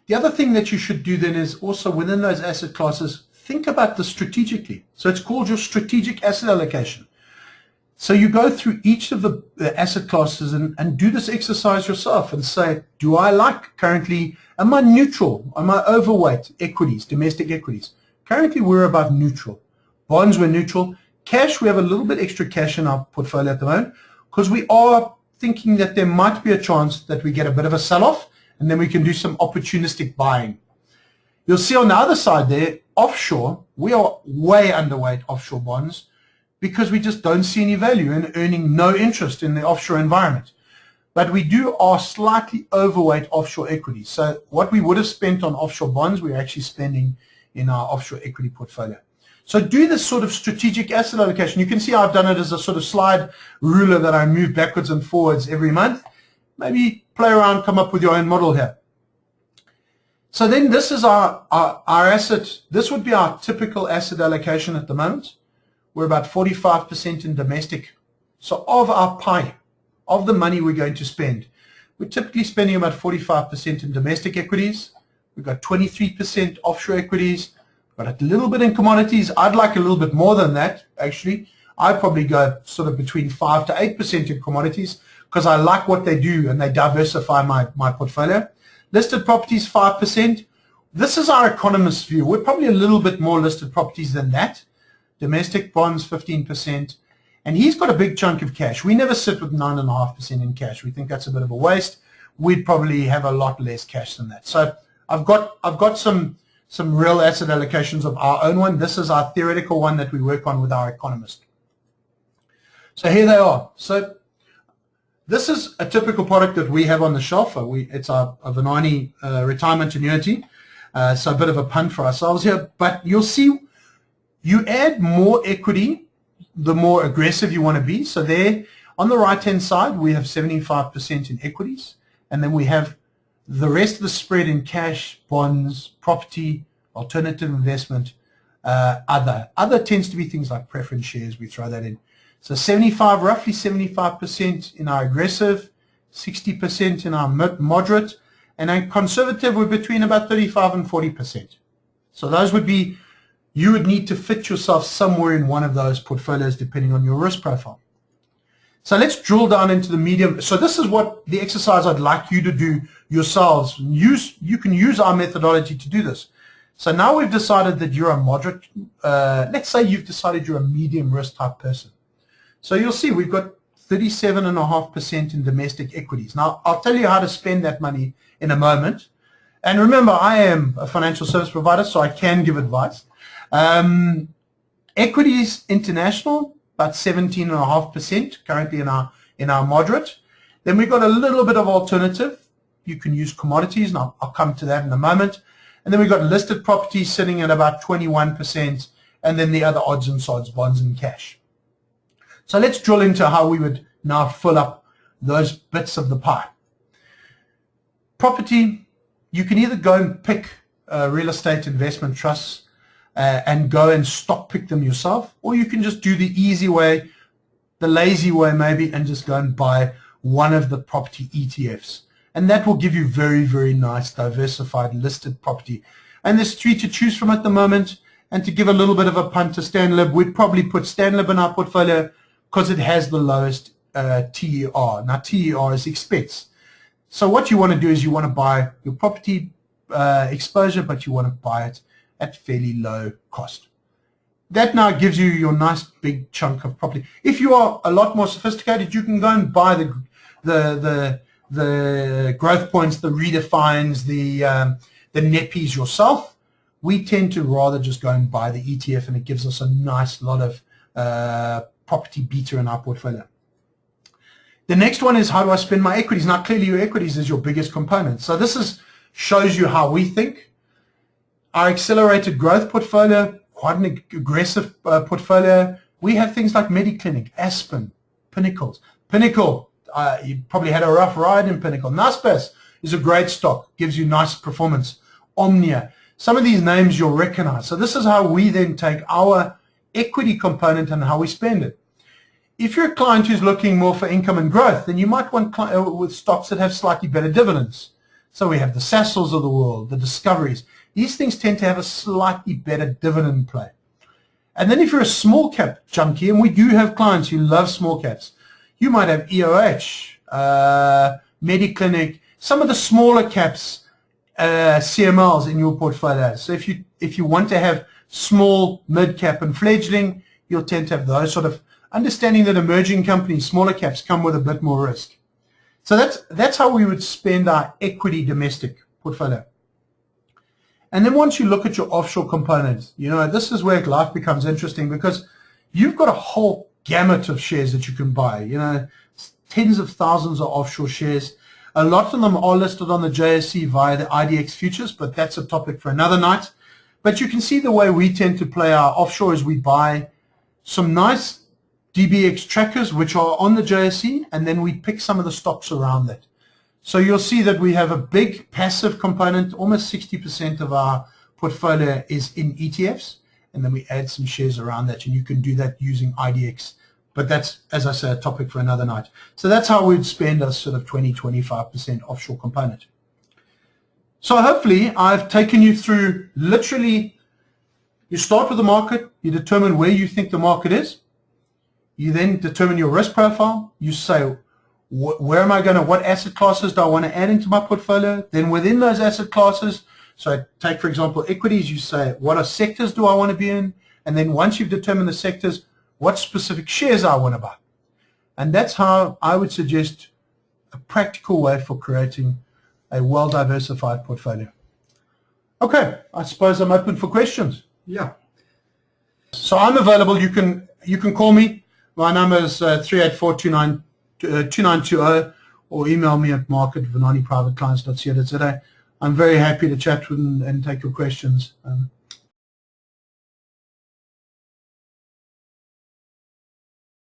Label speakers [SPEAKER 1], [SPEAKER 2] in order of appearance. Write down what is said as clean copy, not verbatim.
[SPEAKER 1] The other thing that you should do then is also within those asset classes, think about this strategically. So it's called your strategic asset allocation. So you go through each of the asset classes and do this exercise yourself and say, do I like currently, am I neutral? Am I overweight equities, domestic equities? Currently we're about neutral. Bonds we're neutral. Cash, we have a little bit extra cash in our portfolio at the moment because we are thinking that there might be a chance that we get a bit of a sell-off and then we can do some opportunistic buying. You'll see on the other side there, offshore, we are way underweight offshore bonds because we just don't see any value in earning no interest in the offshore environment. But we are slightly overweight offshore equities. So what we would have spent on offshore bonds, we're actually spending in our offshore equity portfolio. So do this sort of strategic asset allocation. You can see I've done it as a sort of slide ruler that I move backwards and forwards every month. Maybe play around, come up with your own model here. So then this is our asset. This would be our typical asset allocation at the moment. We're about 45% in domestic. So of our pie, of the money we're going to spend, we're typically spending about 45% in domestic equities. We've got 23% offshore equities. We've got a little bit in commodities. I'd like a little bit more than that, actually. I'd probably go sort of between 5 to 8% in commodities because I like what they do and they diversify my portfolio. Listed properties, 5%. This is our economist's view. We're probably a little bit more listed properties than that. Domestic bonds, 15%. And he's got a big chunk of cash. We never sit with 9.5% in cash. We think that's a bit of a waste. We'd probably have a lot less cash than that. So I've got some real asset allocations of our own one. This is our theoretical one that we work on with our economist. So here they are. So this is a typical product that we have on the shelf. It's a Vunani retirement annuity. So a bit of a pun for ourselves here. But you'll see you add more equity, the more aggressive you want to be. So there on the right-hand side, we have 75% in equities. And then we have the rest of the spread in cash, bonds, property, alternative investment, other. Other tends to be things like preference shares. We throw that in. So roughly 75% in our aggressive, 60% in our moderate, and our conservative, we're between about 35 and 40%. So those would be, you would need to fit yourself somewhere in one of those portfolios depending on your risk profile. So let's drill down into the medium. So this is what the exercise I'd like you to do yourselves. You can use our methodology to do this. So now we've decided that you're a moderate, let's say you've decided you're a medium risk type person. So you'll see we've got 37.5% in domestic equities. Now, I'll tell you how to spend that money in a moment. And remember, I am a financial service provider, so I can give advice. Equities international, about 17.5% currently in our moderate. Then we've got a little bit of alternative. You can use commodities, and I'll come to that in a moment. And then we've got listed properties sitting at about 21%, and then the other odds and sods, bonds and cash. So let's drill into how we would now fill up those bits of the pie. Property, you can either go and pick real estate investment trusts and go and stock pick them yourself, or you can just do the easy way, the lazy way maybe, and just go and buy one of the property ETFs. And that will give you very, very nice diversified listed property. And there's 3 to choose from at the moment. And to give a little bit of a punt to Stanlib, we'd probably put Stanlib in our portfolio because it has the lowest TER. Now TER is expense. So what you want to do is you want to buy your property exposure, but you want to buy it at fairly low cost. That now gives you your nice big chunk of property. If you are a lot more sophisticated, you can go and buy the growth points, the redefines, the NEPIs yourself. We tend to rather just go and buy the ETF, and it gives us a nice lot of property beta in our portfolio. The next one is, how do I spend my equities? Now, clearly your equities is your biggest component. So this shows you how we think. Our accelerated growth portfolio, quite an aggressive portfolio. We have things like MediClinic, Aspen, Pinnacles. Pinnacle, you probably had a rough ride in Pinnacle. Naspers is a great stock, gives you nice performance. Omnia, some of these names you'll recognize. So this is how we then take our equity component and how we spend it. If you're a client who's looking more for income and growth, then you might want with stocks that have slightly better dividends. So we have the Sassels of the world, the Discoveries. These things tend to have a slightly better dividend play. And then if you're a small cap junkie, and we do have clients who love small caps, you might have EOH, Mediclinic, some of the smaller caps, CMLs in your portfolio. So if you want to have small, mid-cap and fledgling, you'll tend to have those sort of, understanding that emerging companies, smaller caps, come with a bit more risk. So that's how we would spend our equity domestic portfolio. And then once you look at your offshore components, this is where life becomes interesting, because you've got a whole gamut of shares that you can buy. Tens of thousands of offshore shares. A lot of them are listed on the JSE via the IDX futures, but that's a topic for another night. But you can see the way we tend to play our offshore is we buy some nice DBX trackers which are on the JSE, and then we pick some of the stocks around that. So you'll see that we have a big passive component. Almost 60% of our portfolio is in ETFs, and then we add some shares around that, and you can do that using IDX. But that's, as I say, a topic for another night. So that's how we'd spend a sort of 20-25% offshore component. So hopefully I've taken you through, literally, you start with the market, you determine where you think the market is, you then determine your risk profile, you say, where am I going to, what asset classes do I want to add into my portfolio? Then within those asset classes, so take, for example, equities, you say, what are sectors do I want to be in? And then once you've determined the sectors, what specific shares I want to buy. And that's how I would suggest a practical way for creating a well-diversified portfolio. Okay, I suppose I'm open for questions.
[SPEAKER 2] Yeah.
[SPEAKER 1] So I'm available. You can call me. My number is 384-2920, or email me at mark@vunaniprivateclients.co.za. I'm very happy to chat with and take your questions.